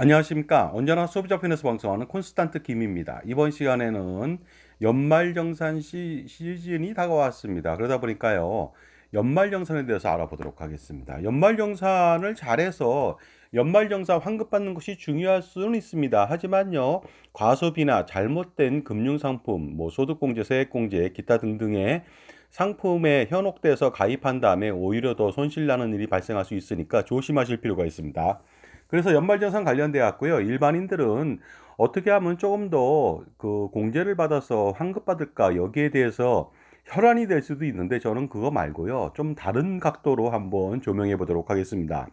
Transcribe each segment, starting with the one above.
안녕하십니까. 언제나 소비자 편에서 방송하는 콘스탄트 김입니다. 이번 시간에는 연말정산 시즌이 다가왔습니다. 그러다 보니까요, 연말정산에 대해서 알아보도록 하겠습니다. 연말정산을 잘해서 연말정산 환급받는 것이 중요할 수는 있습니다. 하지만요, 과소비나 잘못된 금융상품, 소득공제, 세액공제, 기타 등등의 상품에 현혹돼서 가입한 다음에 오히려 더 손실나는 일이 발생할 수 있으니까 조심하실 필요가 있습니다. 그래서 연말정산 관련돼 갖고요. 일반인들은 어떻게 하면 조금 더 그 공제를 받아서 환급받을까 여기에 대해서 혈안이 될 수도 있는데 저는 그거 말고요. 좀 다른 각도로 한번 조명해 보도록 하겠습니다.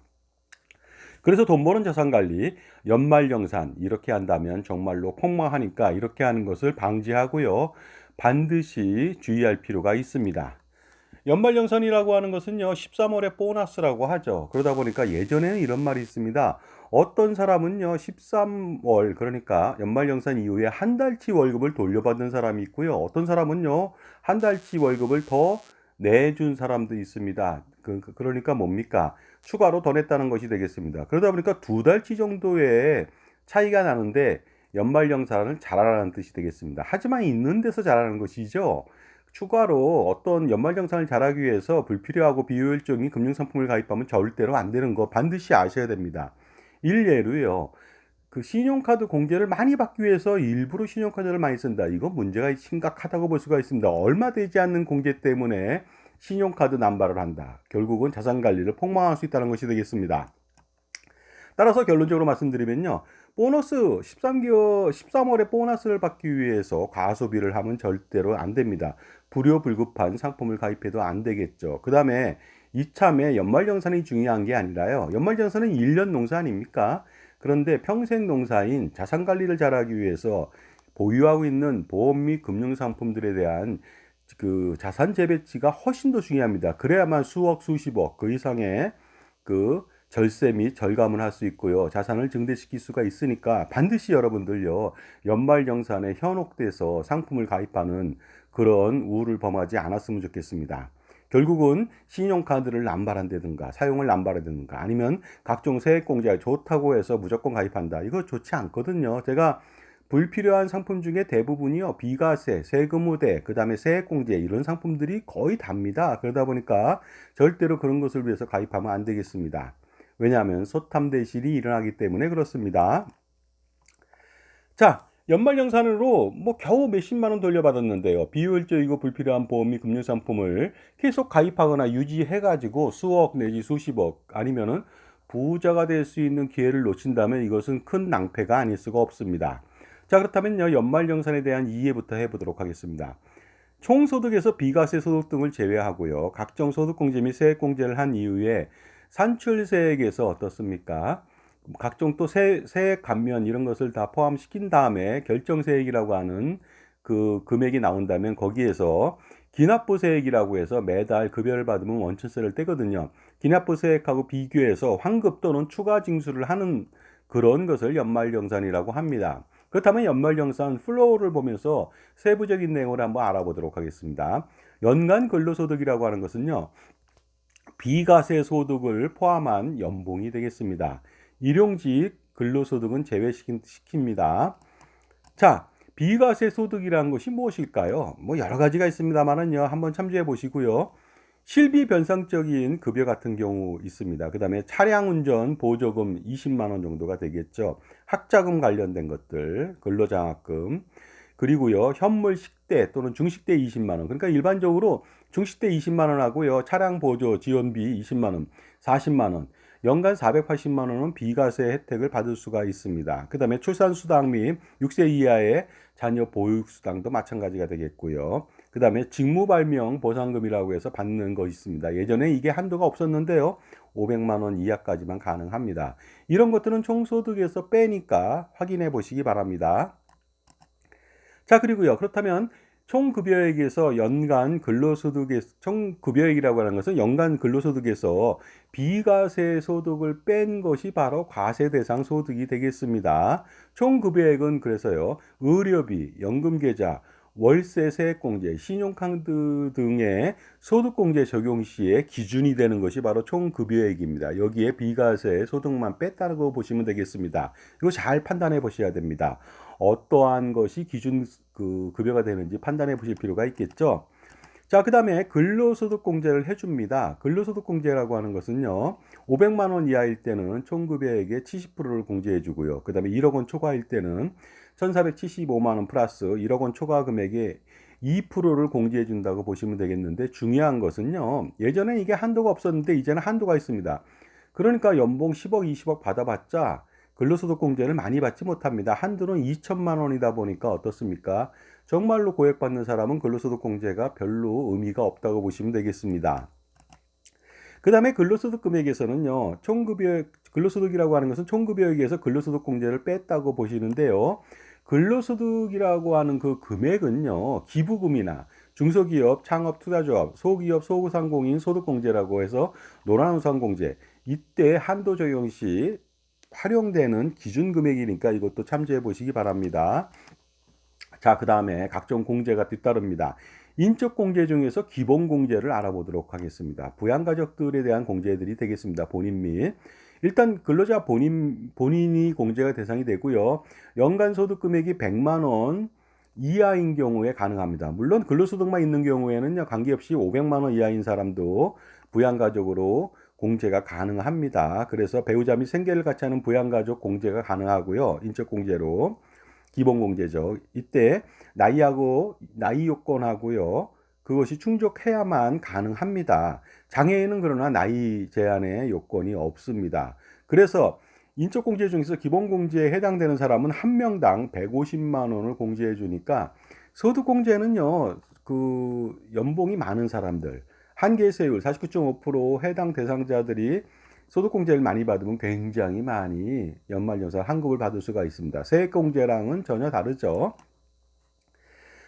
그래서 돈 버는 자산 관리, 연말정산 이렇게 한다면 정말로 폭망하니까 이렇게 하는 것을 방지하고요. 반드시 주의할 필요가 있습니다. 연말정산이라고 하는 것은요, 13월의 보너스라고 하죠. 그러다 보니까 예전에는 이런 말이 있습니다. 어떤 사람은요, 13월, 그러니까 연말정산 이후에 한 달치 월급을 돌려받는 사람이 있고요. 어떤 사람은요, 한 달치 월급을 더 내준 사람도 있습니다. 그러니까 뭡니까? 추가로 더 냈다는 것이 되겠습니다. 그러다 보니까 두 달치 정도의 차이가 나는데 연말정산을 잘하라는 뜻이 되겠습니다. 하지만 있는 데서 잘하는 것이죠. 추가로 어떤 연말정산을 잘하기 위해서 불필요하고 비효율적인 금융상품을 가입하면 절대로 안 되는 거 반드시 아셔야 됩니다. 일례로요. 그 신용카드 공제를 많이 받기 위해서 일부러 신용카드를 많이 쓴다. 이건 문제가 심각하다고 볼 수가 있습니다. 얼마 되지 않는 공제 때문에 신용카드 남발을 한다. 결국은 자산 관리를 폭망할 수 있다는 것이 되겠습니다. 따라서 결론적으로 말씀드리면요. 보너스 13월에 보너스를 받기 위해서 과소비를 하면 절대로 안 됩니다. 불효불급한 상품을 가입해도 안 되겠죠. 그 다음에 이참에 연말정산이 중요한 게 아니라요. 연말정산은 1년 농사 아닙니까? 그런데 평생 농사인 자산관리를 잘하기 위해서 보유하고 있는 보험 및 금융상품들에 대한 그 자산 재배치가 훨씬 더 중요합니다. 그래야만 수억, 수십억 그 이상의 그 절세 및 절감을 할 수 있고요. 자산을 증대시킬 수가 있으니까 반드시 여러분들요. 연말정산에 현혹돼서 상품을 가입하는 그런 우를 범하지 않았으면 좋겠습니다. 결국은 신용카드를 남발한다든가 사용을 남발한다든가 아니면 각종 세액공제가 좋다고 해서 무조건 가입한다. 이거 좋지 않거든요. 제가 불필요한 상품 중에 대부분이요. 비과세, 세금 우대, 그다음에 세액공제 이런 상품들이 거의 답니다. 그러다 보니까 절대로 그런 것을 위해서 가입하면 안 되겠습니다. 왜냐하면 소탐대실이 일어나기 때문에 그렇습니다. 자, 연말정산으로 겨우 몇십만 원 돌려받았는데요. 비효율적이고 불필요한 보험 및 금융상품을 계속 가입하거나 유지해가지고 수억 내지 수십억 아니면은 부자가 될 수 있는 기회를 놓친다면 이것은 큰 낭패가 아닐 수가 없습니다. 자, 그렇다면요. 연말정산에 대한 이해부터 해보도록 하겠습니다. 총소득에서 비과세 소득 등을 제외하고요. 각종 소득공제 및 세액공제를 한 이후에 산출세액에서 어떻습니까? 각종 또 세액 감면 이런 것을 다 포함시킨 다음에 결정세액이라고 하는 그 금액이 나온다면 거기에서 기납부세액이라고 해서 매달 급여를 받으면 원천세를 떼거든요. 기납부세액하고 비교해서 환급 또는 추가 징수를 하는 그런 것을 연말정산이라고 합니다. 그렇다면 연말정산 플로우를 보면서 세부적인 내용을 한번 알아보도록 하겠습니다. 연간 근로소득이라고 하는 것은요. 비과세 소득을 포함한 연봉이 되겠습니다. 일용직 근로소득은 제외시킵니다. 자, 비과세 소득이라는 것이 무엇일까요? 여러 가지가 있습니다만은요. 한번 참조해 보시고요. 실비 변상적인 급여 같은 경우 있습니다. 그 다음에 차량 운전 보조금 20만 원 정도가 되겠죠. 학자금 관련된 것들, 근로장학금, 그리고요, 현물 식대 또는 중식대 20만 원. 그러니까 일반적으로 중식대 20만 원 하고요, 차량 보조 지원비 20만 원, 40만 원, 연간 480만 원은 비과세 혜택을 받을 수가 있습니다. 그 다음에 출산수당 및 6세 이하의 자녀 보육수당도 마찬가지가 되겠고요. 그 다음에 직무발명 보상금이라고 해서 받는 것이 있습니다. 예전에 이게 한도가 없었는데요. 500만 원 이하까지만 가능합니다. 이런 것들은 총소득에서 빼니까 확인해 보시기 바랍니다. 자, 그리고요. 그렇다면 총급여액에서 연간 근로소득의 총급여액이라고 하는 것은 연간 근로소득에서 비과세 소득을 뺀 것이 바로 과세 대상 소득이 되겠습니다. 총급여액은 그래서요. 의료비, 연금계좌, 월세, 세액공제, 신용카드 등의 소득공제 적용 시에 기준이 되는 것이 바로 총급여액입니다. 여기에 비과세 소득만 뺐다고 보시면 되겠습니다. 이거 잘 판단해 보셔야 됩니다. 어떠한 것이 기준 급여가 되는지 판단해 보실 필요가 있겠죠. 자, 그 다음에 근로소득공제를 해줍니다. 근로소득공제라고 하는 것은요, 500만 원 이하일 때는 총급여액의 70%를 공제해 주고요. 그 다음에 1억 원 초과일 때는 1475만 원 플러스 1억 원 초과 금액의 2%를 공제해 준다고 보시면 되겠는데, 중요한 것은요, 예전에 이게 한도가 없었는데 이제는 한도가 있습니다. 그러니까 연봉 10억, 20억 받아봤자 근로소득공제를 많이 받지 못합니다. 한도는 2천만 원이다 보니까 어떻습니까? 정말로 고액받는 사람은 근로소득공제가 별로 의미가 없다고 보시면 되겠습니다. 그 다음에 근로소득 금액에서는요, 근로소득이라고 하는 것은 총급여액에서 근로소득공제를 뺐다고 보시는데요. 근로소득이라고 하는 그 금액은요, 기부금이나 중소기업, 창업, 투자조합, 소기업, 소상공인 소득공제라고 해서 노란우산공제, 이때 한도 적용 시 활용되는 기준 금액이니까 이것도 참조해 보시기 바랍니다. 자, 그 다음에 각종 공제가 뒤따릅니다. 인적 공제 중에서 기본 공제를 알아보도록 하겠습니다. 부양가족들에 대한 공제들이 되겠습니다. 본인 및. 일단 근로자 본인이 공제가 대상이 되고요. 연간 소득 금액이 100만 원 이하인 경우에 가능합니다. 물론 근로소득만 있는 경우에는요, 관계없이 500만 원 이하인 사람도 부양가족으로 공제가 가능합니다. 그래서 배우자 및 생계를 같이 하는 부양가족 공제가 가능하고요. 인적 공제로. 기본 공제죠. 이때 나이 요건하고요. 그것이 충족해야만 가능합니다. 장애인은 그러나 나이 제한의 요건이 없습니다. 그래서 인적 공제 중에서 기본 공제에 해당되는 사람은 한 명당 150만 원을 공제해 주니까 소득 공제는요. 그 연봉이 많은 사람들 한계 세율 49.5% 해당 대상자들이 소득공제를 많이 받으면 굉장히 많이 연말연사 환급을 받을 수가 있습니다. 세액공제랑은 전혀 다르죠.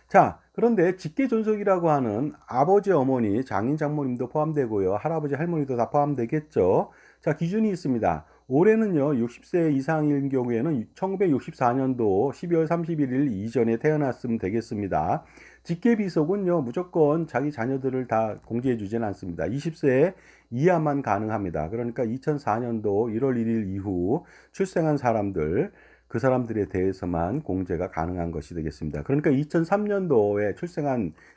자, 그런데 직계존속이라고 하는 아버지, 어머니, 장인, 장모님도 포함되고요. 할아버지, 할머니도 다 포함되겠죠. 자, 기준이 있습니다. 올해는요, 60세 이상인 경우에는 1964년도 12월 31일 이전에 태어났으면 되겠습니다. 직계비속은요, 무조건 자기 자녀들을 다 공제해 주지는 않습니다. 20세 이하만 가능합니다. 그러니까 2004년도 1월 1일 이후 출생한 사람들, 그 사람들에 대해서만 공제가 가능한 것이 되겠습니다. 그러니까 2003년도에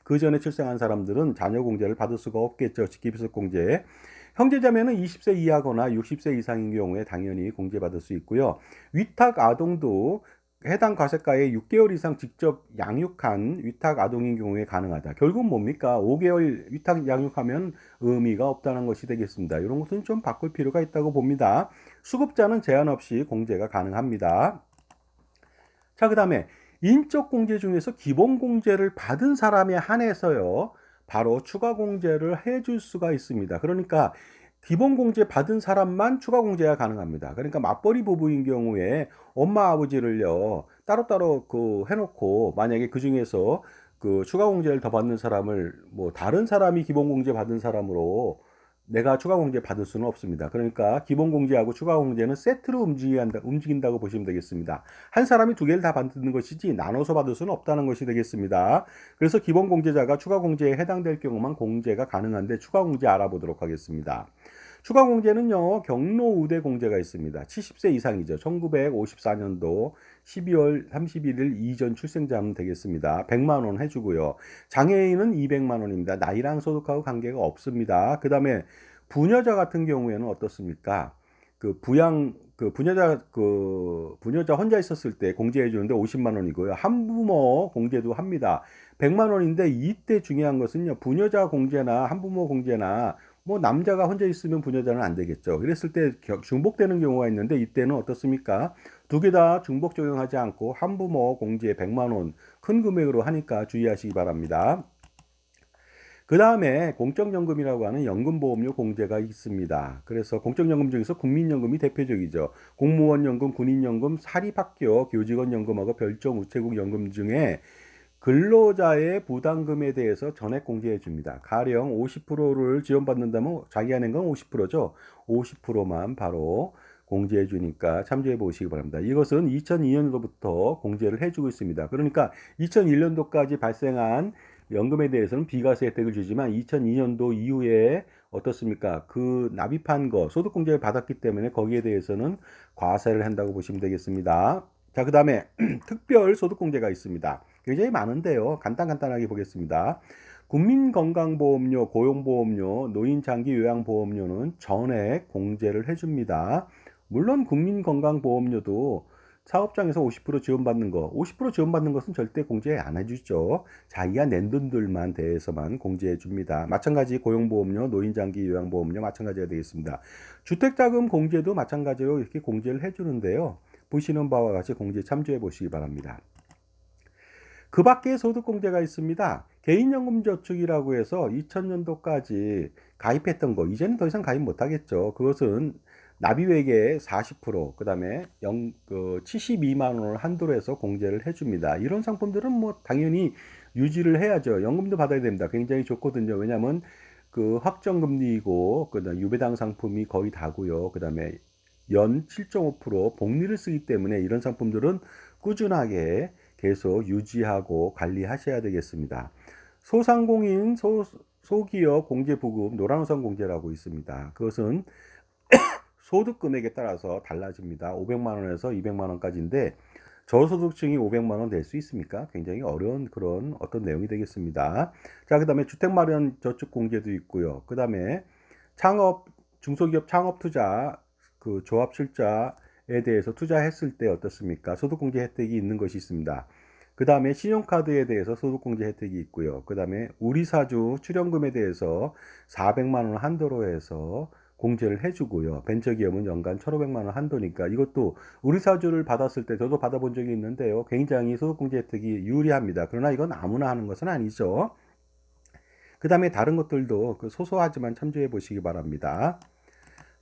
그 전에 출생한 사람들은 자녀 공제를 받을 수가 없겠죠. 직계비속 공제. 형제자매는 20세 이하거나 60세 이상인 경우에 당연히 공제받을 수 있고요. 위탁 아동도 해당 가세가의 6개월 이상 직접 양육한 위탁 아동인 경우에 가능하다. 결국 뭡니까? 5개월 위탁 양육하면 의미가 없다는 것이 되겠습니다. 이런 것은 좀 바꿀 필요가 있다고 봅니다. 수급자는 제한 없이 공제가 가능합니다. 자, 그 다음에 인적 공제 중에서 기본 공제를 받은 사람에 한해서요, 바로 추가 공제를 해줄 수가 있습니다. 그러니까 기본 공제 받은 사람만 추가 공제가 가능합니다. 그러니까 맞벌이 부부인 경우에 엄마 아버지를요 따로따로 해놓고 만약에 그 중에서 추가 공제를 더 받는 사람을 뭐 다른 사람이 기본 공제 받은 사람으로 내가 추가 공제 받을 수는 없습니다. 그러니까 기본 공제하고 추가 공제는 세트로 움직인다고 보시면 되겠습니다. 한 사람이 두 개를 다 받는 것이지 나눠서 받을 수는 없다는 것이 되겠습니다. 그래서 기본 공제자가 추가 공제에 해당될 경우만 공제가 가능한데 추가 공제 알아보도록 하겠습니다. 추가 공제는요, 경로 우대 공제가 있습니다. 70세 이상이죠. 1954년도 12월 31일 이전 출생자면 되겠습니다. 100만 원 해주고요. 장애인은 200만 원입니다. 나이랑 소득하고 관계가 없습니다. 그 다음에 부녀자 같은 경우에는 어떻습니까? 부녀자 혼자 있었을 때 공제해 주는데 50만 원이고요. 한부모 공제도 합니다. 100만 원인데 이때 중요한 것은요. 부녀자 공제나 한부모 공제나 뭐 남자가 혼자 있으면 부녀자는 안 되겠죠. 그랬을 때 중복되는 경우가 있는데 이때는 어떻습니까? 두 개 다 중복 적용하지 않고 한부모 공제 100만 원 큰 금액으로 하니까 주의하시기 바랍니다. 그 다음에 공적연금이라고 하는 연금보험료 공제가 있습니다. 그래서 공적연금 중에서 국민연금이 대표적이죠. 공무원연금, 군인연금, 사립학교, 교직원연금하고 별정 우체국연금 중에 근로자의 부담금에 대해서 전액 공제해 줍니다. 가령 50%를 지원받는다면 자기가 낸 건 50%죠. 50%만 바로 공제해 주니까 참조해 보시기 바랍니다. 이것은 2002년도부터 공제를 해주고 있습니다. 그러니까 2001년도까지 발생한 연금에 대해서는 비과세 혜택을 주지만 2002년도 이후에 어떻습니까? 그 납입한 거 소득공제를 받았기 때문에 거기에 대해서는 과세를 한다고 보시면 되겠습니다. 자, 그 다음에 특별 소득공제가 있습니다. 굉장히 많은데요. 간단하게 보겠습니다. 국민건강보험료, 고용보험료, 노인장기요양보험료는 전액 공제를 해줍니다. 물론 국민건강보험료도 사업장에서 50% 지원받는 거, 50% 지원받는 것은 절대 공제 안 해주죠. 자기가 낸 돈들만 대해서만 공제해 줍니다. 마찬가지 고용보험료, 노인장기 요양보험료 마찬가지가 되겠습니다. 주택자금 공제도 마찬가지로 이렇게 공제를 해주는데요. 보시는 바와 같이 공제 참조해 보시기 바랍니다. 그 밖에 소득공제가 있습니다. 개인연금저축이라고 해서 2000년도까지 가입했던 거, 이제는 더 이상 가입 못하겠죠. 그것은 납입액의 40%, 그 다음에 72만 원을 한도로 해서 공제를 해줍니다. 이런 상품들은 뭐 당연히 유지를 해야죠. 연금도 받아야 됩니다. 굉장히 좋거든요. 왜냐하면 그 확정금리이고, 그 다음에 유배당 상품이 거의 다고요. 그 다음에 연 7.5% 복리를 쓰기 때문에 이런 상품들은 꾸준하게 계속 유지하고 관리하셔야 되겠습니다. 소상공인, 소기업 공제부금 노란우선 공제라고 있습니다. 그것은 소득 금액에 따라서 달라집니다. 500만 원에서 200만 원까지인데 저소득층이 500만 원 낼 수 있습니까? 굉장히 어려운 그런 어떤 내용이 되겠습니다. 자, 그 다음에 주택마련 저축 공제도 있고요. 그 다음에 창업, 중소기업 창업 투자, 그 조합 출자에 대해서 투자했을 때 어떻습니까? 소득공제 혜택이 있는 것이 있습니다. 그 다음에 신용카드에 대해서 소득공제 혜택이 있고요. 그 다음에 우리사주 출연금에 대해서 400만 원 한도로 해서 공제를 해주고요. 벤처기업은 연간 1,500만 원 한도니까 이것도 우리사주를 받았을 때 저도 받아본 적이 있는데요. 굉장히 소득공제 혜택이 유리합니다. 그러나 이건 아무나 하는 것은 아니죠. 그 다음에 다른 것들도 소소하지만 참조해 보시기 바랍니다.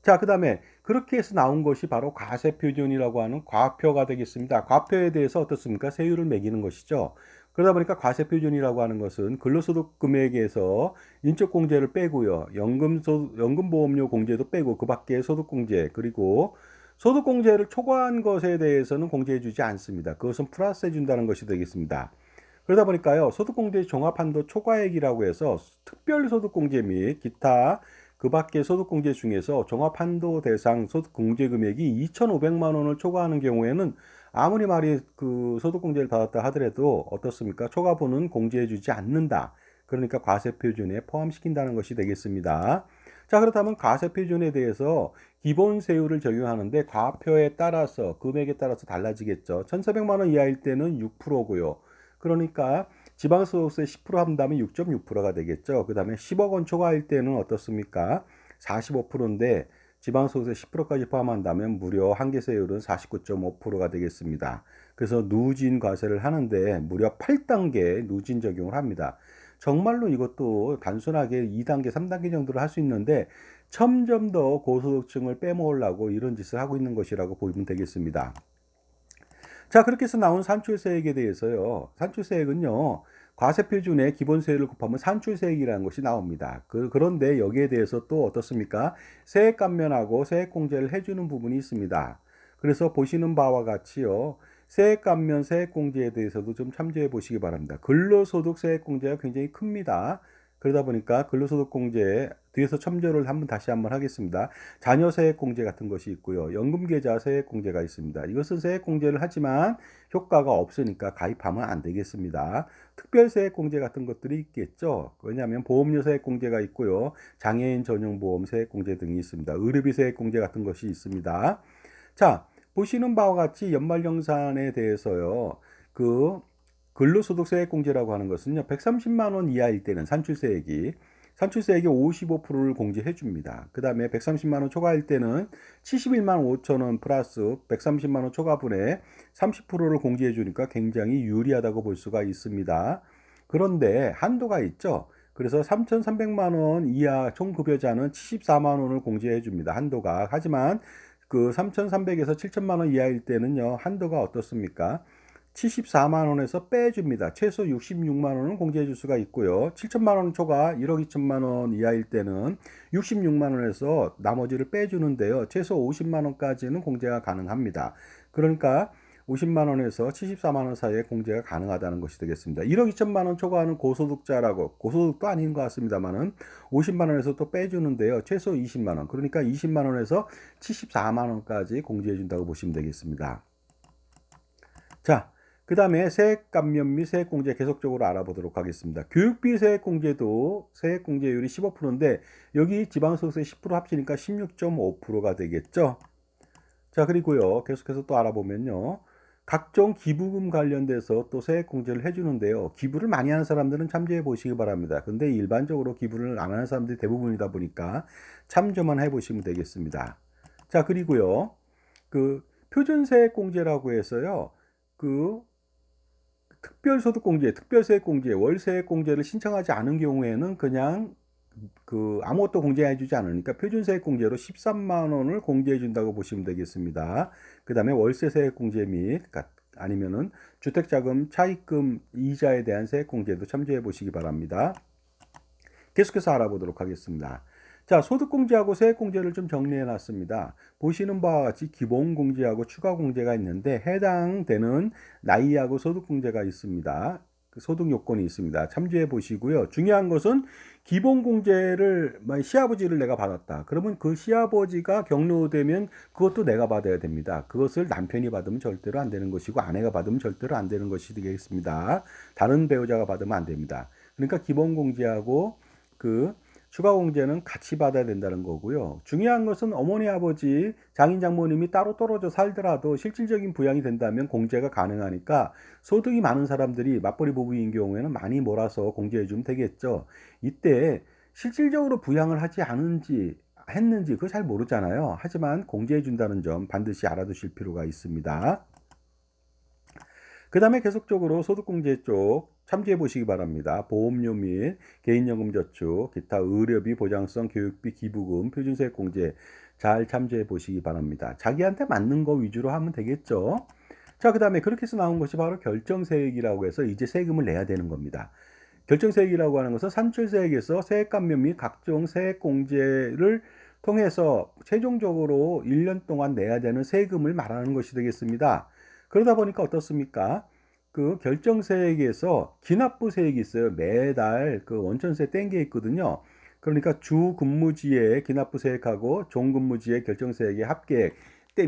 자, 그 다음에 그렇게 해서 나온 것이 바로 과세표준이라고 하는 과표가 되겠습니다. 과표에 대해서 어떻습니까? 세율을 매기는 것이죠. 그러다 보니까 과세표준이라고 하는 것은 근로소득 금액에서 인적공제를 빼고요. 연금보험료 공제도 빼고 그 밖에 소득공제 그리고 소득공제를 초과한 것에 대해서는 공제해주지 않습니다. 그것은 플러스해준다는 것이 되겠습니다. 그러다 보니까요. 소득공제 종합한도 초과액이라고 해서 특별소득공제 및 기타 그 밖의 소득공제 중에서 종합한도 대상 소득공제 금액이 2,500만 원을 초과하는 경우에는 아무리 말이 그 소득공제를 받았다 하더라도 어떻습니까? 초과분은 공제해주지 않는다. 그러니까 과세표준에 포함시킨다는 것이 되겠습니다. 자, 그렇다면 과세표준에 대해서 기본세율을 적용하는데 과표에 따라서 금액에 따라서 달라지겠죠. 1,400만 원 이하일 때는 6%고요. 그러니까 지방소득세 10% 한다면 6.6%가 되겠죠. 그 다음에 10억 원 초과일 때는 어떻습니까? 45%인데 지방소득세 10%까지 포함한다면 무려 한계세율은 49.5%가 되겠습니다. 그래서 누진 과세를 하는데 무려 8단계 누진 적용을 합니다. 정말로 이것도 단순하게 2단계, 3단계 정도를 할 수 있는데 점점 더 고소득층을 빼먹으려고 이런 짓을 하고 있는 것이라고 보면 되겠습니다. 자, 그렇게 해서 나온 산출세액에 대해서요. 산출세액은요. 과세표준에 기본세율을 곱하면 산출세액이라는 것이 나옵니다. 그런데 여기에 대해서 또 어떻습니까? 세액 감면하고 세액 공제를 해주는 부분이 있습니다. 그래서 보시는 바와 같이요. 세액 감면, 세액 공제에 대해서도 좀 참조해 보시기 바랍니다. 근로소득 세액 공제가 굉장히 큽니다. 그러다 보니까 근로소득 공제 뒤에서 첨조를 다시 한번 하겠습니다. 자녀 세액 공제 같은 것이 있고요. 연금계좌 세액 공제가 있습니다. 이것은 세액 공제를 하지만 효과가 없으니까 가입하면 안 되겠습니다. 특별 세액 공제 같은 것들이 있겠죠. 왜냐하면 보험료 세액 공제가 있고요. 장애인 전용 보험 세액 공제 등이 있습니다. 의료비 세액 공제 같은 것이 있습니다. 자, 보시는 바와 같이 연말정산에 대해서요. 근로소득 세액공제라고 하는 것은요. 130만 원 이하일 때는 산출세액이 55%를 공제해 줍니다. 그 다음에 130만 원 초과일 때는 71만 5천 원 플러스 130만 원 초과분에 30%를 공제해 주니까 굉장히 유리하다고 볼 수가 있습니다. 그런데 한도가 있죠. 그래서 3,300만 원 이하 총급여자는 74만 원을 공제해 줍니다. 한도가. 하지만 그 3,300에서 7천만 원 이하일 때는요. 한도가 어떻습니까? 74만 원에서 빼줍니다. 최소 66만 원은 공제해 줄 수가 있고요. 7천만 원 초과 1억 2천만 원 이하일 때는 66만 원에서 나머지를 빼주는데요. 최소 50만 원까지는 공제가 가능합니다. 그러니까 50만 원에서 74만 원 사이에 공제가 가능하다는 것이 되겠습니다. 1억 2천만 원 초과하는 고소득자라고, 고소득도 아닌 것 같습니다만은 50만 원에서 또 빼주는데요. 최소 20만 원, 그러니까 20만 원에서 74만 원까지 공제해 준다고 보시면 되겠습니다. 자, 그 다음에 세액감면 및 세액공제 계속적으로 알아보도록 하겠습니다. 교육비 세액공제도 세액공제율이 15%인데 여기 지방소득세 10% 합치니까 16.5%가 되겠죠. 자, 그리고요, 계속해서 또 알아보면요, 각종 기부금 관련돼서 또 세액공제를 해주는데요. 기부를 많이 하는 사람들은 참조해 보시기 바랍니다. 근데 일반적으로 기부를 안 하는 사람들이 대부분이다 보니까 참조만 해보시면 되겠습니다. 자, 그리고요, 그 표준세액공제라고 해서요, 그 특별소득공제, 특별세액공제, 월세액공제를 신청하지 않은 경우에는 그냥 아무것도 공제해 주지 않으니까 표준세액공제로 13만 원을 공제해 준다고 보시면 되겠습니다. 그 다음에 월세세액공제 및 아니면은 주택자금 차입금 이자에 대한 세액공제도 참조해 보시기 바랍니다. 계속해서 알아보도록 하겠습니다. 자, 소득공제하고 세액공제를 좀 정리해 놨습니다. 보시는 바와 같이 기본공제하고 추가공제가 있는데 해당되는 나이하고 소득공제가 있습니다. 소득 요건이 있습니다. 참조해 보시고요. 중요한 것은 기본공제를 시아버지를 내가 받았다. 그러면 그 시아버지가 경로되면 그것도 내가 받아야 됩니다. 그것을 남편이 받으면 절대로 안 되는 것이고 아내가 받으면 절대로 안 되는 것이 되겠습니다. 다른 배우자가 받으면 안 됩니다. 그러니까 기본공제하고 추가 공제는 같이 받아야 된다는 거고요. 중요한 것은 어머니, 아버지, 장인, 장모님이 따로 떨어져 살더라도 실질적인 부양이 된다면 공제가 가능하니까 소득이 많은 사람들이 맞벌이 부부인 경우에는 많이 몰아서 공제해 주면 되겠죠. 이때 실질적으로 부양을 하지 않은지 했는지 그거 잘 모르잖아요. 하지만 공제해 준다는 점 반드시 알아두실 필요가 있습니다. 그 다음에 계속적으로 소득공제 쪽 참조해 보시기 바랍니다. 보험료 및 개인연금저축, 기타 의료비, 보장성, 교육비, 기부금, 표준세액공제 잘 참조해 보시기 바랍니다. 자기한테 맞는 거 위주로 하면 되겠죠. 자, 그 다음에 그렇게 해서 나온 것이 바로 결정세액이라고 해서 이제 세금을 내야 되는 겁니다. 결정세액이라고 하는 것은 산출세액에서 세액감면 및 각종 세액공제를 통해서 최종적으로 1년 동안 내야 되는 세금을 말하는 것이 되겠습니다. 그러다 보니까 어떻습니까? 결정세액에서 기납부세액이 있어요. 매달 원천세 땡겨 있거든요. 그러니까 주 근무지의 기납부세액하고 종근무지의 결정세액의 합계액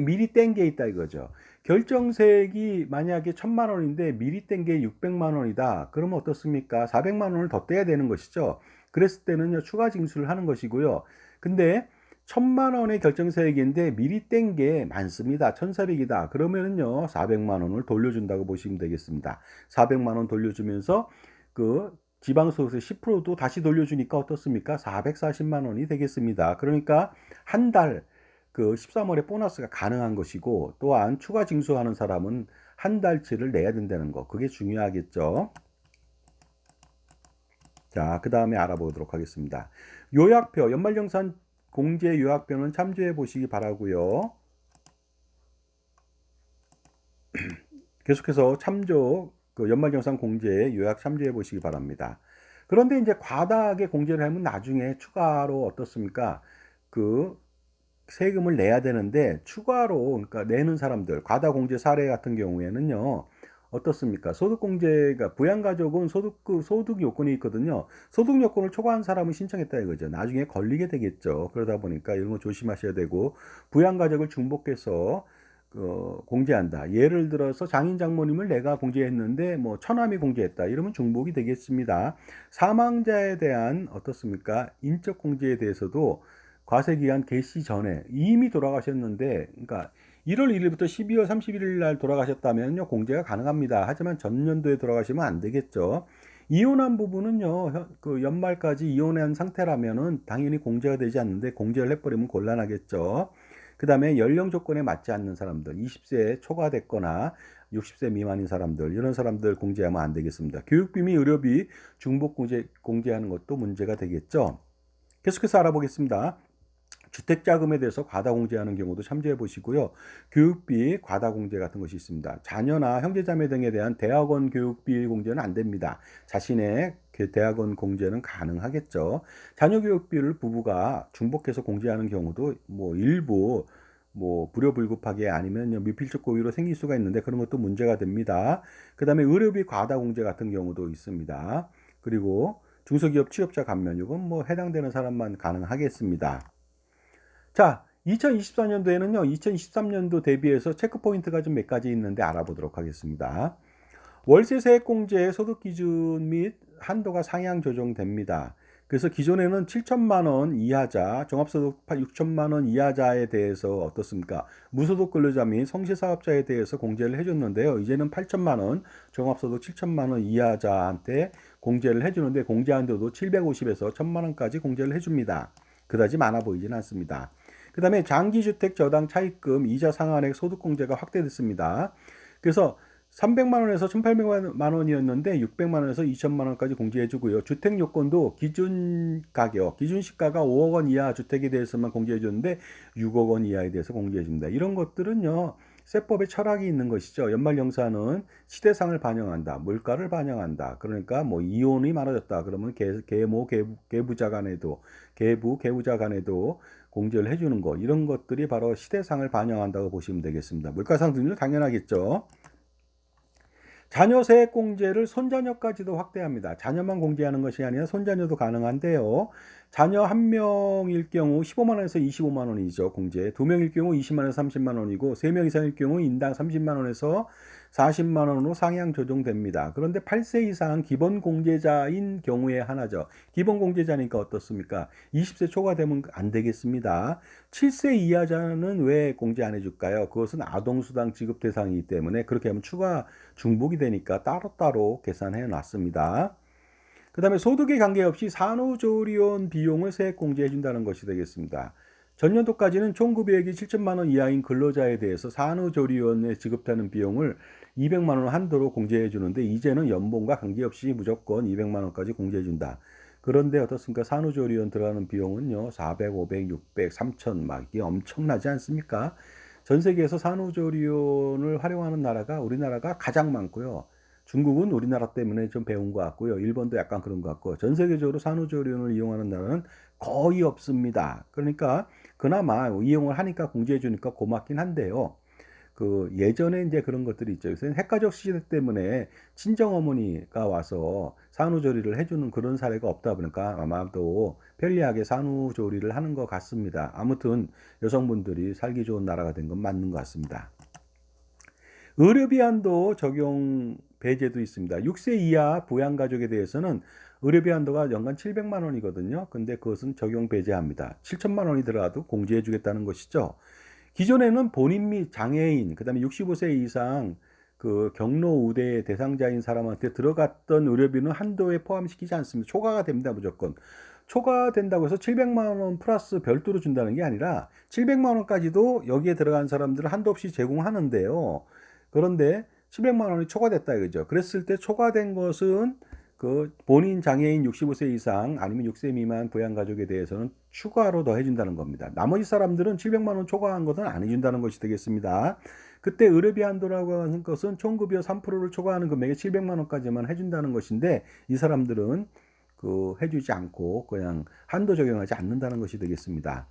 미리 땡겨 있다 이거죠. 결정세액이 만약에 1,000만 원인데 미리 땡겨 600만 원이다. 그러면 어떻습니까? 400만 원을 더 떼야 되는 것이죠. 그랬을 때는요, 추가 징수를 하는 것이고요. 근데 1,000만 원의 결정세액인데 미리 뗀 게 많습니다. 1,400이다. 그러면은요, 400만 원을 돌려준다고 보시면 되겠습니다. 400만 원 돌려주면서 지방소득세 10%도 다시 돌려주니까 어떻습니까? 440만 원이 되겠습니다. 그러니까 한 달 13월에 보너스가 가능한 것이고, 또한 추가 징수하는 사람은 한 달치를 내야 된다는 거. 그게 중요하겠죠. 자, 그 다음에 알아보도록 하겠습니다. 요약표, 연말정산 공제 요약표는 참조해 보시기 바라고요. 계속해서 연말정산 공제 요약 참조해 보시기 바랍니다. 그런데 이제 과다하게 공제를 하면 나중에 추가로 어떻습니까? 세금을 내야 되는데 추가로 그러니까 내는 사람들 과다 공제 사례 같은 경우에는요. 어떻습니까? 소득공제가 부양가족은 소득 요건이 있거든요. 소득 요건을 초과한 사람은 신청했다 이거죠. 나중에 걸리게 되겠죠. 그러다 보니까 이런 거 조심하셔야 되고 부양가족을 중복해서 공제한다. 예를 들어서 장인 장모님을 내가 공제했는데 뭐 처남이 공제했다. 이러면 중복이 되겠습니다. 사망자에 대한 어떻습니까? 인적 공제에 대해서도 과세기간 개시 전에 이미 돌아가셨는데, 그러니까 1월 1일부터 12월 31일 날 돌아가셨다면요, 공제가 가능합니다. 하지만 전년도에 돌아가시면 안 되겠죠. 이혼한 부부는요, 연말까지 이혼한 상태라면은 당연히 공제가 되지 않는데 공제를 해버리면 곤란하겠죠. 그 다음에 연령 조건에 맞지 않는 사람들, 20세 초과됐거나 60세 미만인 사람들, 이런 사람들 공제하면 안 되겠습니다. 교육비 및 의료비 중복 공제하는 것도 문제가 되겠죠. 계속해서 알아보겠습니다. 주택자금에 대해서 과다 공제하는 경우도 참조해 보시고요. 교육비 과다 공제 같은 것이 있습니다. 자녀나 형제자매 등에 대한 대학원 교육비 공제는 안 됩니다. 자신의 대학원 공제는 가능하겠죠. 자녀 교육비를 부부가 중복해서 공제하는 경우도 뭐 일부 뭐 불효불급하게 아니면 미필적 고의로 생길 수가 있는데 그런 것도 문제가 됩니다. 그 다음에 의료비 과다 공제 같은 경우도 있습니다. 그리고 중소기업 취업자 감면 이건 뭐 해당되는 사람만 가능하겠습니다. 자, 2024년도에는요, 2023년도 대비해서 체크 포인트가 좀 몇 가지 있는데 알아보도록 하겠습니다. 월세 세액 공제의 소득 기준 및 한도가 상향 조정됩니다. 그래서 기존에는 7천만 원 이하자, 종합소득 6천만 원 이하자에 대해서 어떻습니까? 무소득 근로자 및 성실사업자에 대해서 공제를 해줬는데요. 이제는 8천만 원, 종합소득 7천만 원 이하자한테 공제를 해주는데 공제 한도도 750에서 1천만 원까지 공제를 해줍니다. 그다지 많아 보이진 않습니다. 그 다음에 장기주택 저당 차입금 이자 상한액 소득공제가 확대됐습니다. 그래서 300만 원에서 1,800만 원이었는데 600만 원에서 2천만 원까지 공제해주고요. 주택 요건도 기준 가격, 기준 시가가 5억 원 이하 주택에 대해서만 공제해줬는데 6억 원 이하에 대해서 공제해줍니다. 이런 것들은요. 세법의 철학이 있는 것이죠. 연말정산은 시대상을 반영한다. 물가를 반영한다. 그러니까 뭐 이혼이 많아졌다. 그러면 계부자 간에도 계부자 간에도 공제를 해주는 거 이런 것들이 바로 시대상을 반영한다고 보시면 되겠습니다. 물가상 등률 당연하겠죠. 자녀 세액 공제를 손자녀까지도 확대합니다. 자녀만 공제하는 것이 아니라 손자녀도 가능한데요. 자녀 한 명일 경우 15만 원에서 25만 원이죠. 공제. 두 명일 경우 20만 원에서 30만 원이고 세 명 이상일 경우 인당 30만 원에서 40만 원으로 상향 조정됩니다. 그런데 8세 이상 기본 공제자인 경우에 하나죠. 기본 공제자니까 어떻습니까? 20세 초과되면 안 되겠습니다. 7세 이하자는 왜 공제 안 해줄까요? 그것은 아동수당 지급 대상이기 때문에 그렇게 하면 추가 중복이 되니까 따로따로 계산해 놨습니다. 그 다음에 소득에 관계없이 산후조리원 비용을 세액 공제해 준다는 것이 되겠습니다. 전년도까지는 총급여액이 7천만 원 이하인 근로자에 대해서 산후조리원에 지급하는 비용을 200만 원 한도로 공제해 주는데 이제는 연봉과 관계없이 무조건 200만 원까지 공제해 준다. 그런데 어떻습니까? 산후조리원 들어가는 비용은요. 400, 500, 600, 3천 막 이게 엄청나지 않습니까? 전 세계에서 산후조리원을 활용하는 나라가 우리나라가 가장 많고요. 중국은 우리나라 때문에 좀 배운 것 같고요. 일본도 약간 그런 것 같고 전 세계적으로 산후조리원을 이용하는 나라는 거의 없습니다. 그러니까 그나마 이용을 하니까 공제해 주니까 고맙긴 한데요. 그 예전에 이제 그런 것들이 있죠. 요새 핵가족 시대 때문에 친정 어머니가 와서 산후조리를 해주는 그런 사례가 없다 보니까 아마도 편리하게 산후조리를 하는 것 같습니다. 아무튼 여성분들이 살기 좋은 나라가 된 건 맞는 것 같습니다. 의료비 한도 적용 배제도 있습니다. 6세 이하 부양가족에 대해서는 의료비 한도가 연간 700만 원이거든요. 근데 그것은 적용 배제합니다. 7천만 원이 들어가도 공제해 주겠다는 것이죠. 기존에는 본인 및 장애인, 그다음에 65세 이상 그 경로 우대 대상자인 사람한테 들어갔던 의료비는 한도에 포함시키지 않습니다. 초과가 됩니다, 무조건. 초과된다고 해서 700만 원 플러스 별도로 준다는 게 아니라 700만 원까지도 여기에 들어간 사람들은 한도 없이 제공하는데요. 그런데 700만 원이 초과됐다 이거죠. 그랬을 때 초과된 것은 그 본인 장애인 65세 이상 아니면 6세 미만 부양가족에 대해서는 추가로 더 해준다는 겁니다. 나머지 사람들은 700만 원 초과한 것은 안 해준다는 것이 되겠습니다. 그때 의료비 한도라고 하는 것은 총급여 3%를 초과하는 금액에 700만 원까지만 해준다는 것인데 이 사람들은 그 해주지 않고 그냥 한도 적용하지 않는다는 것이 되겠습니다.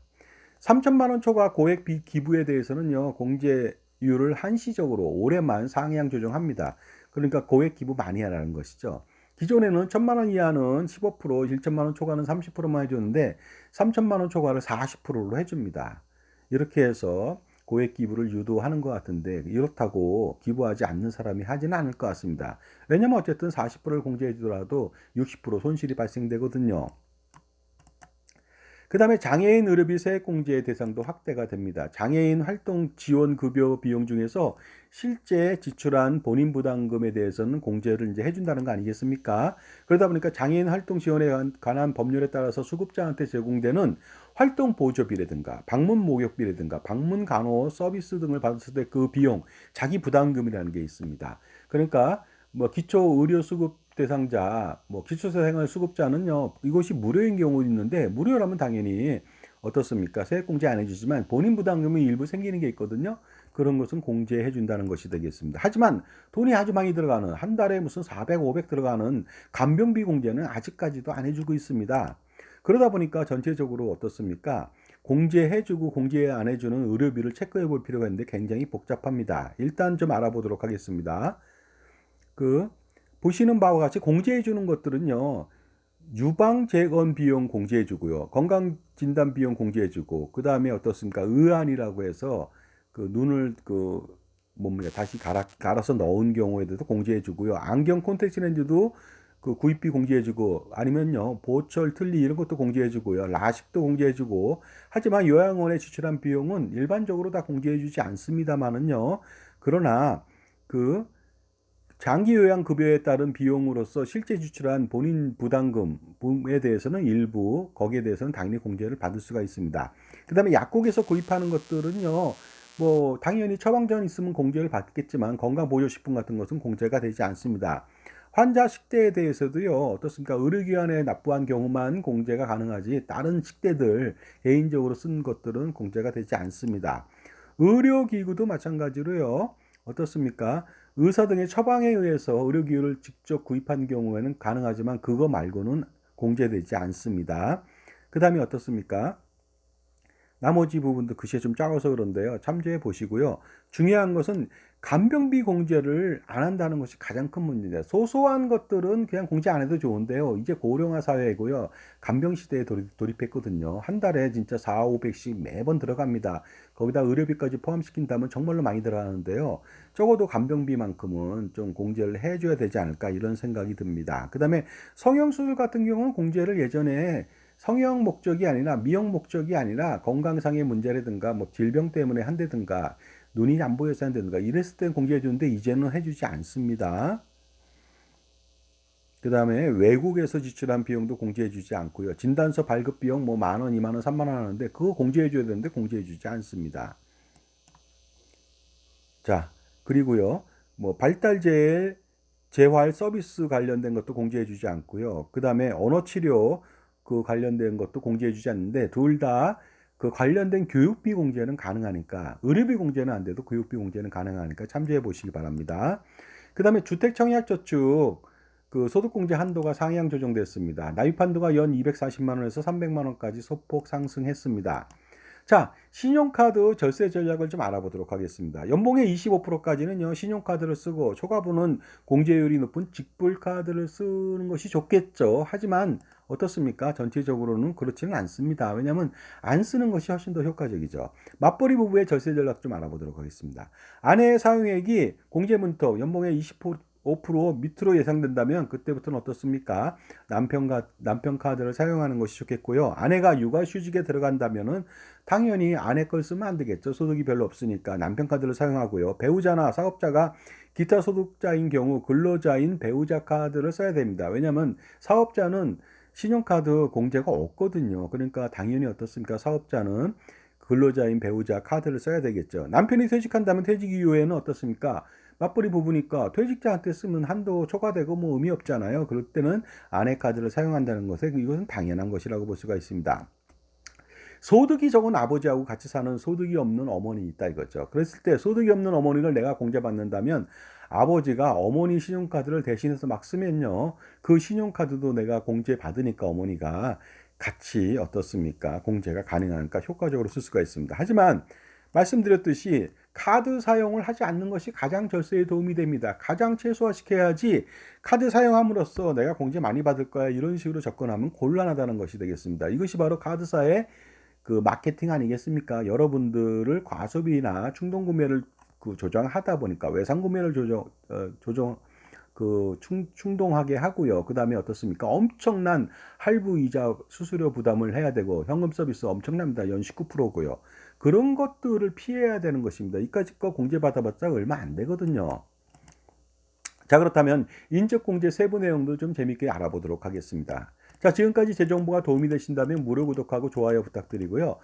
3천만 원 초과 고액 기부에 대해서는요 공제율을 한시적으로 올해만 상향 조정합니다. 그러니까 고액 기부 많이 하라는 것이죠. 기존에는 1천만 원 이하는 15%, 1천만 원 초과는 30%만 해줬는데 3천만 원 초과를 40%로 해줍니다. 이렇게 해서 고액 기부를 유도하는 것 같은데 이렇다고 기부하지 않는 사람이 하지는 않을 것 같습니다. 왜냐면 어쨌든 40%를 공제해 주더라도 60% 손실이 발생되거든요. 그 다음에 장애인 의료비 세액공제 대상도 확대가 됩니다. 장애인 활동 지원 급여 비용 중에서 실제 지출한 본인 부담금에 대해서는 공제를 이제 해준다는 거 아니겠습니까? 그러다 보니까 장애인 활동 지원에 관한 법률에 따라서 수급자한테 제공되는 활동 보조비라든가 방문 목욕비라든가 방문 간호 서비스 등을 받았을 때 그 비용 자기 부담금이라는 게 있습니다. 그러니까 뭐 기초 의료 수급 대상자, 뭐 기초생활 수급자는요, 이것이 무료인 경우도 있는데, 무료라면 당연히 어떻습니까? 세액 공제 안 해주지만 본인 부담금이 일부 생기는 게 있거든요. 그런 것은 공제해 준다는 것이 되겠습니다. 하지만 돈이 아주 많이 들어가는 한 달에 무슨 400, 500 들어가는 간병비 공제는 아직까지도 안 해주고 있습니다. 그러다 보니까 전체적으로 어떻습니까? 공제해주고 공제 안 해주는 의료비를 체크해 볼 필요가 있는데 굉장히 복잡합니다. 일단 좀 알아보도록 하겠습니다. 그 보시는 바와 같이 공제해 주는 것들은요. 유방 재건 비용 공제해 주고요. 건강 진단 비용 공제해 주고 그다음에 어떻습니까? 의안이라고 해서 그 눈을 그 뭡니까? 다시 갈아서 넣은 경우에 대해서 공제해 주고요. 안경 콘택트 렌즈도 그 구입비 공제해 주고 아니면요. 보철 틀니 이런 것도 공제해 주고요. 라식도 공제해 주고 하지만 요양원에 지출한 비용은 일반적으로 다 공제해 주지 않습니다만은요. 그러나 그 장기 요양 급여에 따른 비용으로서 실제 지출한 본인 부담금에 대해서는 일부 거기에 대해서는 당연히 공제를 받을 수가 있습니다. 그다음에 약국에서 구입하는 것들은요. 뭐 당연히 처방전 있으면 공제를 받겠지만 건강보조식품 같은 것은 공제가 되지 않습니다. 환자 식대에 대해서도요. 어떻습니까? 의료기관에 납부한 경우만 공제가 가능하지 다른 식대들 개인적으로 쓴 것들은 공제가 되지 않습니다. 의료기구도 마찬가지로요. 어떻습니까? 의사 등의 처방에 의해서 의료기구를 직접 구입한 경우에는 가능하지만 그거 말고는 공제되지 않습니다. 그 다음에 어떻습니까? 나머지 부분도 글씨 좀 작아서 그런데요. 참조해 보시고요. 중요한 것은 간병비 공제를 안 한다는 것이 가장 큰 문제입니다. 소소한 것들은 그냥 공제 안 해도 좋은데요. 이제 고령화 사회이고요. 간병 시대에 돌입했거든요. 한 달에 진짜 4, 500씩 매번 들어갑니다. 거기다 의료비까지 포함시킨다면 정말로 많이 들어가는데요. 적어도 간병비만큼은 좀 공제를 해줘야 되지 않을까 이런 생각이 듭니다. 그 다음에 성형수술 같은 경우는 공제를 예전에 성형 목적이 아니라 미용 목적이 아니라 건강상의 문제라든가 뭐 질병 때문에 한다든가 눈이 안 보여서 한다든가 이랬을 때 공제해 주는데 이제는 해주지 않습니다. 그 다음에 외국에서 지출한 비용도 공제해 주지 않고요. 진단서 발급 비용 뭐 10,000원, 20,000원, 30,000원 하는데 그거 공제해 줘야 되는데 공제해 주지 않습니다. 자, 그리고요. 뭐 발달제 재활 서비스 관련된 것도 공제해 주지 않고요. 그 다음에 언어치료 그 관련된 것도 공제해 주지 않는데 둘 다 그 관련된 교육비 공제는 가능하니까 의료비 공제는 안 돼도 교육비 공제는 가능하니까 참조해 보시기 바랍니다. 그 다음에 주택청약저축 그 소득공제 한도가 상향 조정됐습니다. 납입 한도가 연 240만 원에서 300만 원까지 소폭 상승했습니다. 자, 신용카드 절세 전략을 좀 알아보도록 하겠습니다. 연봉의 25%까지는요, 신용카드를 쓰고 초과분은 공제율이 높은 직불카드를 쓰는 것이 좋겠죠. 하지만 어떻습니까? 전체적으로는 그렇지는 않습니다. 왜냐하면 안 쓰는 것이 훨씬 더 효과적이죠. 맞벌이 부부의 절세 전략 좀 알아보도록 하겠습니다. 아내의 사용액이 공제문턱 연봉의 5% 밑으로 예상된다면 그때부터는 어떻습니까? 남편 카드를 사용하는 것이 좋겠고요. 아내가 육아휴직에 들어간다면은 당연히 아내 걸 쓰면 안 되겠죠. 소득이 별로 없으니까 남편 카드를 사용하고요. 배우자나 사업자가 기타 소득자인 경우 근로자인 배우자 카드를 써야 됩니다. 왜냐하면 사업자는 신용카드 공제가 없거든요. 그러니까 당연히 어떻습니까? 사업자는 근로자인 배우자 카드를 써야 되겠죠. 남편이 퇴직한다면 퇴직 이후에는 어떻습니까? 맞벌이 부부니까 퇴직자한테 쓰면 한도 초과되고 뭐 의미 없잖아요. 그럴 때는 아내 카드를 사용한다는 것에 이것은 당연한 것이라고 볼 수가 있습니다. 소득이 적은 아버지하고 같이 사는 소득이 없는 어머니 있다 이거죠. 그랬을 때 소득이 없는 어머니를 내가 공제받는다면 아버지가 어머니 신용카드를 대신해서 막 쓰면요. 그 신용카드도 내가 공제받으니까 어머니가 같이 어떻습니까? 공제가 가능하니까 효과적으로 쓸 수가 있습니다. 하지만 말씀드렸듯이 카드 사용을 하지 않는 것이 가장 절세에 도움이 됩니다. 가장 최소화시켜야지 카드 사용함으로써 내가 공제 많이 받을 거야 이런 식으로 접근하면 곤란하다는 것이 되겠습니다. 이것이 바로 카드사의 그 마케팅 아니겠습니까? 여러분들을 과소비나 충동 구매를 그 조정하다 보니까 외상 구매를 충동하게 하고요. 그 다음에 어떻습니까? 엄청난 할부 이자 수수료 부담을 해야 되고 현금 서비스 엄청납니다. 연 19%고요. 그런 것들을 피해야 되는 것입니다. 이까짓 거 공제 받아봤자 얼마 안 되거든요. 자, 그렇다면 인적공제 세부 내용도 좀 재밌게 알아보도록 하겠습니다. 자, 지금까지 제 정보가 도움이 되신다면 무료 구독하고 좋아요 부탁드리고요.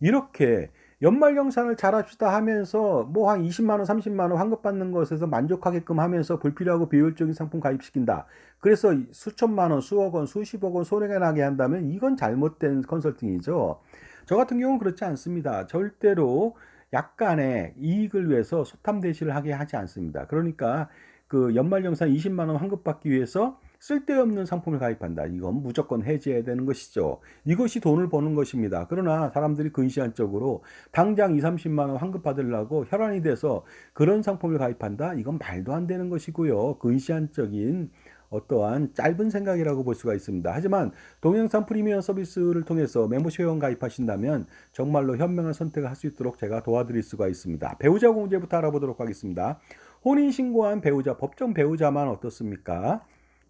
이렇게 연말정산을 잘합시다 하면서 뭐 한 20만 원, 30만 원 환급 받는 것에서 만족하게끔 하면서 불필요하고 비효율적인 상품 가입시킨다. 그래서 수천만 원, 수억 원, 수십억 원 손해가 나게 한다면 이건 잘못된 컨설팅이죠. 저 같은 경우는 그렇지 않습니다. 절대로 약간의 이익을 위해서 소탐대시를 하게 하지 않습니다. 그러니까 그 연말정산 20만 원 환급받기 위해서 쓸데없는 상품을 가입한다. 이건 무조건 해지해야 되는 것이죠. 이것이 돈을 버는 것입니다. 그러나 사람들이 근시안적으로 당장 2, 30만 원 환급 받으려고 혈안이 돼서 그런 상품을 가입한다. 이건 말도 안 되는 것이고요. 근시안적인 어떠한 짧은 생각이라고 볼 수가 있습니다. 하지만 동영상 프리미엄 서비스를 통해서 멤버십 회원 가입하신다면 정말로 현명한 선택을 할 수 있도록 제가 도와드릴 수가 있습니다. 배우자 공제부터 알아보도록 하겠습니다. 혼인신고한 배우자, 법정 배우자만 어떻습니까?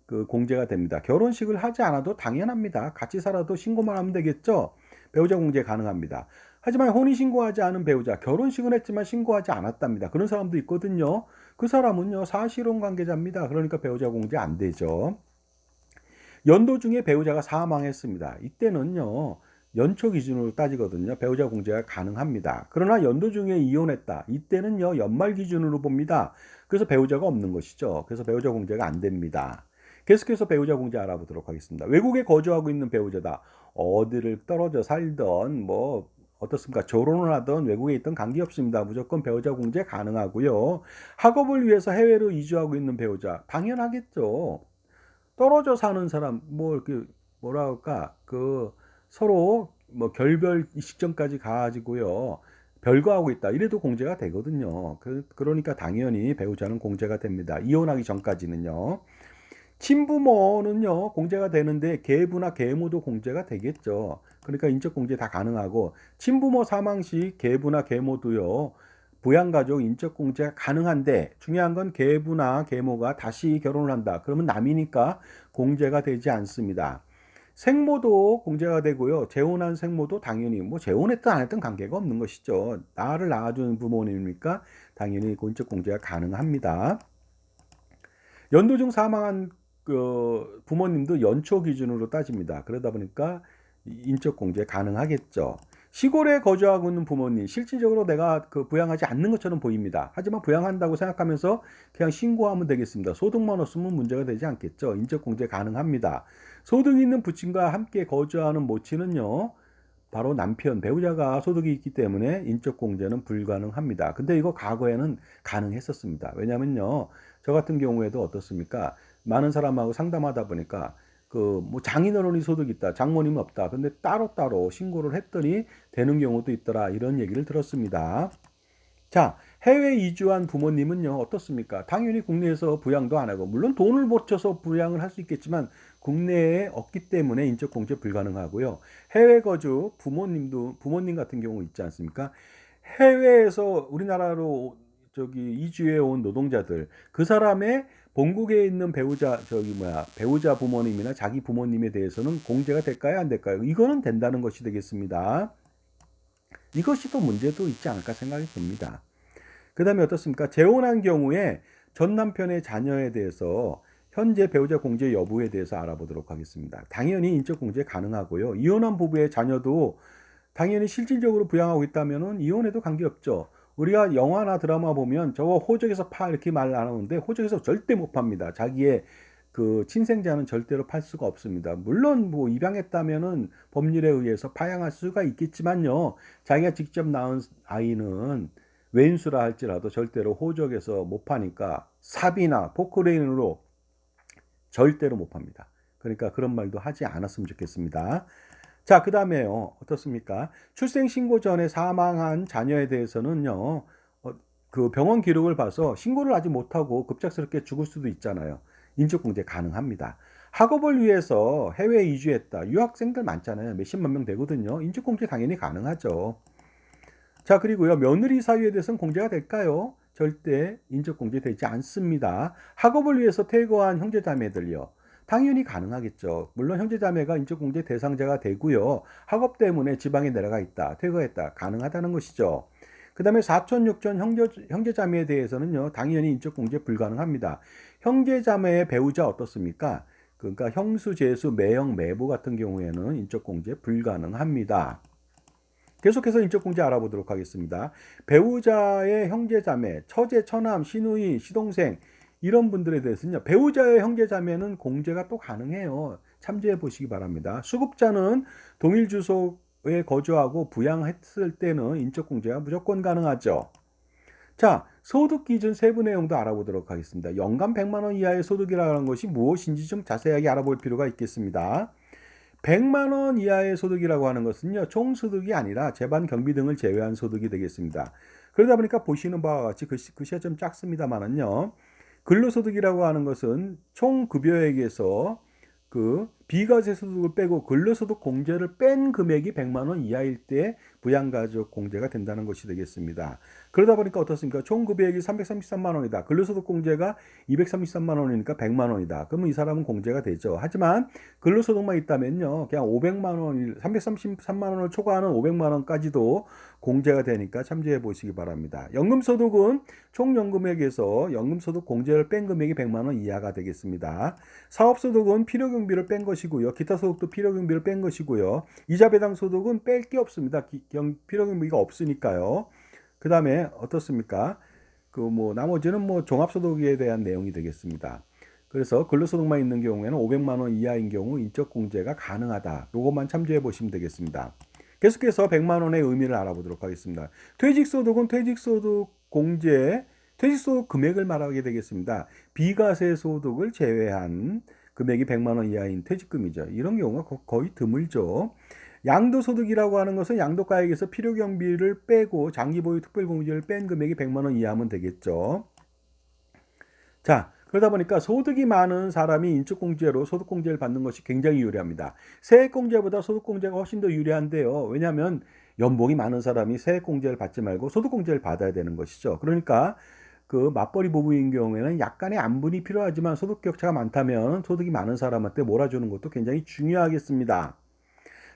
그 공제가 됩니다. 결혼식을 하지 않아도 당연합니다. 같이 살아도 신고만 하면 되겠죠? 배우자 공제 가능합니다. 하지만 혼인신고하지 않은 배우자, 결혼식은 했지만 신고하지 않았답니다. 그런 사람도 있거든요. 그 사람은요, 사실혼 관계자입니다. 그러니까 배우자 공제 안 되죠. 연도 중에 배우자가 사망했습니다. 이때는요, 연초 기준으로 따지거든요. 배우자 공제가 가능합니다. 그러나 연도 중에 이혼했다. 이때는요, 연말 기준으로 봅니다. 그래서 배우자가 없는 것이죠. 그래서 배우자 공제가 안 됩니다. 계속해서 배우자 공제 알아보도록 하겠습니다. 외국에 거주하고 있는 배우자다. 어디를 떨어져 살던 뭐 어떻습니까? 결혼을 하던 외국에 있던 관계없습니다. 무조건 배우자 공제 가능하고요. 학업을 위해서 해외로 이주하고 있는 배우자 당연하겠죠. 떨어져 사는 사람 뭐 이렇게 뭐라 할까 그 서로 뭐 결별 시점까지 가지고요 별거하고 있다 이래도 공제가 되거든요. 그러니까 당연히 배우자는 공제가 됩니다. 이혼하기 전까지는요. 친부모는요 공제가 되는데 계부나 계모도 공제가 되겠죠. 그러니까 인적 공제 다 가능하고 친부모 사망 시 계부나 계모도요 부양가족 인적 공제가 가능한데 중요한 건 계부나 계모가 다시 결혼을 한다. 그러면 남이니까 공제가 되지 않습니다. 생모도 공제가 되고요. 재혼한 생모도 당연히 뭐 재혼했든 안 했든 관계가 없는 것이죠. 나를 낳아준 부모님이니까 당연히 인적 공제가 가능합니다. 연도 중 사망한 그 부모님도 연초 기준으로 따집니다. 그러다 보니까 인적 공제 가능하겠죠. 시골에 거주하고 있는 부모님, 실질적으로 내가 그 부양하지 않는 것처럼 보입니다. 하지만 부양한다고 생각하면서 그냥 신고하면 되겠습니다. 소득만 없으면 문제가 되지 않겠죠. 인적 공제 가능합니다. 소득이 있는 부친과 함께 거주하는 모친은요, 바로 남편, 배우자가 소득이 있기 때문에 인적 공제는 불가능합니다. 근데 이거 과거에는 가능했었습니다. 왜냐면요, 저 같은 경우에도 어떻습니까? 많은 사람하고 상담하다 보니까 그 뭐 장인어른이 소득이 있다, 장모님은 없다. 근데 따로따로 신고를 했더니 되는 경우도 있더라. 이런 얘기를 들었습니다. 자, 해외 이주한 부모님은요, 어떻습니까? 당연히 국내에서 부양도 안 하고, 물론 돈을 붙여서 부양을 할 수 있겠지만, 국내에 없기 때문에 인적공제 불가능하고요. 해외 거주 부모님 같은 경우 있지 않습니까? 해외에서 우리나라로 저기 이주해 온 노동자들, 그 사람의 본국에 있는 배우자 부모님이나 자기 부모님에 대해서는 공제가 될까요? 안 될까요? 이거는 된다는 것이 되겠습니다. 이것이 또 문제도 있지 않을까 생각이 듭니다. 그 다음에 어떻습니까? 재혼한 경우에 전 남편의 자녀에 대해서 현재 배우자 공제 여부에 대해서 알아보도록 하겠습니다. 당연히 인적 공제 가능하고요. 이혼한 부부의 자녀도 당연히 실질적으로 부양하고 있다면 이혼해도 관계없죠. 우리가 영화나 드라마 보면 저거 호적에서 파 이렇게 말 안 하는데 호적에서 절대 못 팝니다. 자기의 그 친생자는 절대로 팔 수가 없습니다. 물론 뭐 입양했다면은 법률에 의해서 파양할 수가 있겠지만요. 자기가 직접 낳은 아이는 외인수라 할지라도 절대로 호적에서 못 파니까 삽이나 포크레인으로 절대로 못 팝니다. 그러니까 그런 말도 하지 않았으면 좋겠습니다. 자, 그 다음에요. 어떻습니까? 출생신고 전에 사망한 자녀에 대해서는요, 그 병원 기록을 봐서 신고를 아직 못하고 급작스럽게 죽을 수도 있잖아요. 인적공제 가능합니다. 학업을 위해서 해외 이주했다. 유학생들 많잖아요. 몇십만 명 되거든요. 인적공제 당연히 가능하죠. 자, 그리고요. 며느리 사유에 대해서는 공제가 될까요? 절대 인적공제 되지 않습니다. 학업을 위해서 퇴거한 형제자매들요. 당연히 가능하겠죠. 물론 형제자매가 인적공제 대상자가 되고요. 학업 때문에 지방에 내려가 있다. 퇴거했다. 가능하다는 것이죠. 그 다음에 사촌, 육촌, 형제자매에 대해서는요. 당연히 인적공제 불가능합니다. 형제자매의 배우자 어떻습니까? 그러니까 형수, 제수, 매형, 매부 같은 경우에는 인적공제 불가능합니다. 계속해서 인적공제 알아보도록 하겠습니다. 배우자의 형제자매, 처제, 처남, 시누이, 시동생 이런 분들에 대해서는요. 배우자의 형제자매는 공제가 또 가능해요. 참조해 보시기 바랍니다. 수급자는 동일 주소 거주하고 부양했을 때는 인적공제가 무조건 가능하죠. 자, 소득 기준 세부 내용도 알아보도록 하겠습니다. 연간 100만 원 이하의 소득이라는 것이 무엇인지 좀 자세하게 알아볼 필요가 있겠습니다. 100만 원 이하의 소득이라고 하는 것은요, 총소득이 아니라 재반 경비 등을 제외한 소득이 되겠습니다. 그러다 보니까 보시는 바와 같이 글씨가 좀 작습니다만은요, 근로소득이라고 하는 것은 총 급여액에서 그 비과세 소득을 빼고 근로소득 공제를 뺀 금액이 100만 원 이하일 때 부양가족 공제가 된다는 것이 되겠습니다. 그러다 보니까 어떻습니까? 총 급여액이 333만 원이다. 근로소득 공제가 233만 원이니까 100만 원이다. 그러면 이 사람은 공제가 되죠. 하지만 근로소득만 있다면요, 그냥 500만 원, 333만 원을 초과하는 500만 원까지도 공제가 되니까 참조해 보시기 바랍니다. 연금소득은 총 연금액에서 연금소득 공제를 뺀 금액이 100만 원 이하가 되겠습니다. 사업소득은 필요경비를 뺀 것이고요. 기타 소득도 필요경비를 뺀 것이고요. 이자 배당 소득은 뺄 게 없습니다. 필요경비가 없으니까요. 그 다음에 어떻습니까? 나머지는 종합소득에 대한 내용이 되겠습니다. 그래서 근로소득만 있는 경우에는 500만 원 이하인 경우 인적공제가 가능하다. 요것만 참조해 보시면 되겠습니다. 계속해서 100만 원의 의미를 알아보도록 하겠습니다. 퇴직소득은 퇴직소득 공제, 퇴직소득 금액을 말하게 되겠습니다. 비과세 소득을 제외한 금액이 100만 원 이하인 퇴직금이죠. 이런 경우가 거의 드물죠. 양도소득이라고 하는 것은 양도가액에서 필요경비를 빼고 장기보유 특별공제를 뺀 금액이 100만 원 이하면 되겠죠. 자, 그러다 보니까 소득이 많은 사람이 인적공제로 소득공제를 받는 것이 굉장히 유리합니다. 세액공제보다 소득공제가 훨씬 더 유리한데요. 왜냐하면 연봉이 많은 사람이 세액공제를 받지 말고 소득공제를 받아야 되는 것이죠. 그러니까 그 맞벌이 부부인 경우에는 약간의 안분이 필요하지만 소득 격차가 많다면 소득이 많은 사람한테 몰아주는 것도 굉장히 중요하겠습니다.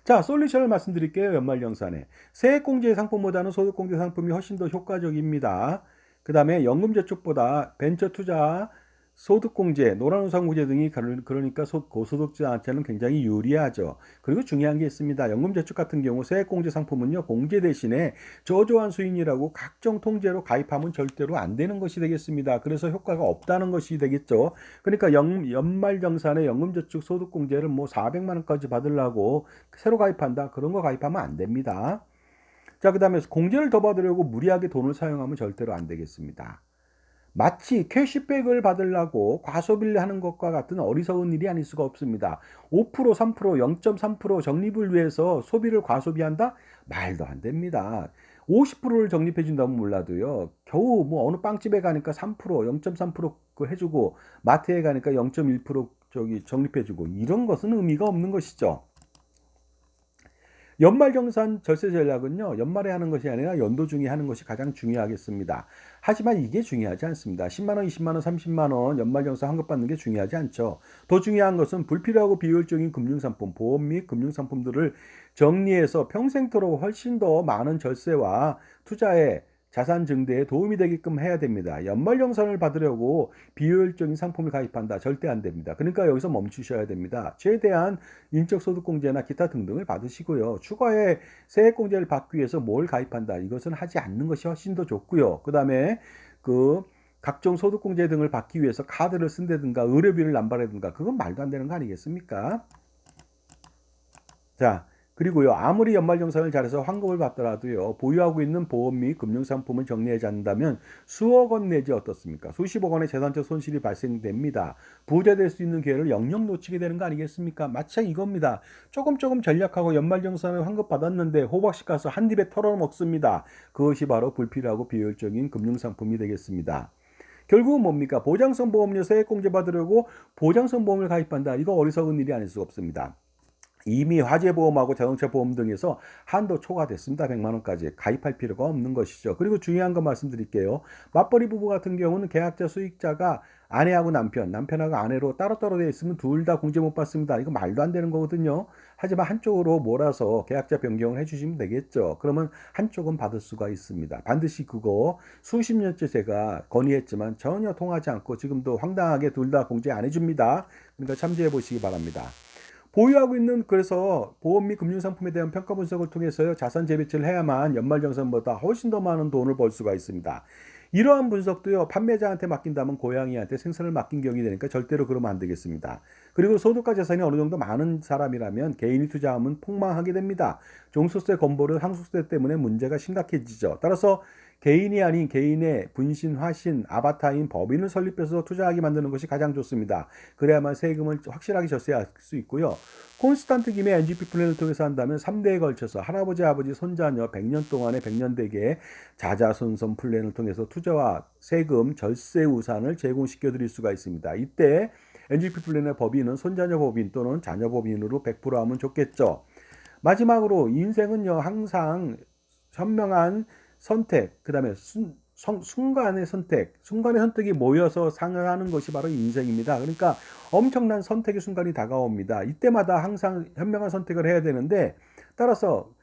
자, 솔루션을 말씀드릴게요. 연말정산에 세액공제 상품보다는 소득공제 상품이 훨씬 더 효과적입니다. 그 다음에 연금저축보다 벤처투자, 소득공제, 노란우산공제 등이 그러니까 고소득자한테는 굉장히 유리하죠. 그리고 중요한 게 있습니다. 연금저축 같은 경우 세액공제 상품은요, 공제 대신에 저조한 수익이라고 각종 통제로 가입하면 절대로 안 되는 것이 되겠습니다. 그래서 효과가 없다는 것이 되겠죠. 그러니까 연말정산에 연금저축 소득공제를 400만 원까지 받으려고 새로 가입한다. 그런 거 가입하면 안 됩니다. 자, 그 다음에 공제를 더 받으려고 무리하게 돈을 사용하면 절대로 안 되겠습니다. 마치 캐시백을 받으려고 과소비를 하는 것과 같은 어리석은 일이 아닐 수가 없습니다. 5%, 3%, 0.3% 적립을 위해서 소비를 과소비한다? 말도 안 됩니다. 50%를 적립해 준다면 몰라도요. 겨우 어느 빵집에 가니까 3%, 0.3% 해주고 마트에 가니까 0.1% 적립해 주고 이런 것은 의미가 없는 것이죠. 연말정산 절세 전략은요, 연말에 하는 것이 아니라 연도 중에 하는 것이 가장 중요하겠습니다. 하지만 이게 중요하지 않습니다. 10만원, 20만원, 30만원 연말정산 환급받는 게 중요하지 않죠. 더 중요한 것은 불필요하고 비효율적인 금융상품, 보험 및 금융상품들을 정리해서 평생토록 훨씬 더 많은 절세와 투자에 자산 증대에 도움이 되게끔 해야 됩니다. 연말정산을 받으려고 비효율적인 상품을 가입한다. 절대 안 됩니다. 그러니까 여기서 멈추셔야 됩니다. 최대한 인적소득공제나 기타 등등을 받으시고요. 추가에 세액공제를 받기 위해서 뭘 가입한다. 이것은 하지 않는 것이 훨씬 더 좋고요. 그 다음에 각종 소득공제 등을 받기 위해서 카드를 쓴다든가 의료비를 남발하든가 그건 말도 안 되는 거 아니겠습니까? 자, 그리고요, 아무리 연말정산을 잘해서 환급을 받더라도요, 보유하고 있는 보험 및 금융상품을 정리하지 않는다면 수억 원 내지 어떻습니까? 수십억 원의 재산적 손실이 발생됩니다. 부자 될 수 있는 기회를 영영 놓치게 되는 거 아니겠습니까? 마치 이겁니다. 조금 전략하고 연말정산을 환급받았는데 호박씨 가서 한 입에 털어먹습니다. 그것이 바로 불필요하고 비효율적인 금융상품이 되겠습니다. 결국은 뭡니까? 보장성 보험료 세액공제 받으려고 보장성 보험을 가입한다. 이거 어리석은 일이 아닐 수 없습니다. 이미 화재보험하고 자동차보험 등에서 한도 초과됐습니다. 100만 원까지 가입할 필요가 없는 것이죠. 그리고 중요한 거 말씀드릴게요. 맞벌이 부부 같은 경우는 계약자 수익자가 아내하고 남편하고 아내로 따로따로 되어 있으면 둘 다 공제 못 받습니다. 이거 말도 안 되는 거거든요. 하지만 한쪽으로 몰아서 계약자 변경을 해주시면 되겠죠. 그러면 한쪽은 받을 수가 있습니다. 반드시 그거 수십 년째 제가 건의했지만 전혀 통하지 않고 지금도 황당하게 둘 다 공제 안 해줍니다. 그러니까 참조해 보시기 바랍니다. 보유하고 있는 그래서 보험 및 금융상품에 대한 평가 분석을 통해서요, 자산 재배치를 해야만 연말정산보다 훨씬 더 많은 돈을 벌 수가 있습니다. 이러한 분석도요, 판매자한테 맡긴다면 고양이한테 생선을 맡긴 격이 되니까 절대로 그러면 안 되겠습니다. 그리고 소득과 재산이 어느 정도 많은 사람이라면 개인이 투자하면 폭망하게 됩니다. 종소세 건보료 상속세 때문에 문제가 심각해지죠. 따라서 개인이 아닌 개인의 분신, 화신, 아바타인 법인을 설립해서 투자하게 만드는 것이 가장 좋습니다. 그래야만 세금을 확실하게 절세할 수 있고요. 콘스탄트 김의 NGP 플랜을 통해서 한다면 3대에 걸쳐서 할아버지, 아버지, 손자녀 100년 동안의 100년 대계의 자자손손 플랜을 통해서 투자와 세금, 절세 우산을 제공시켜 드릴 수가 있습니다. 이때 NGP 플랜의 법인은 손자녀 법인 또는 자녀 법인으로 100% 하면 좋겠죠. 마지막으로 인생은요, 항상 현명한 선택, 그 다음에 순간의 선택이 모여서 상응하는 것이 바로 인생입니다. 그러니까 엄청난 선택의 순간이 다가옵니다. 이때마다 항상 현명한 선택을 해야 되는데, 따라서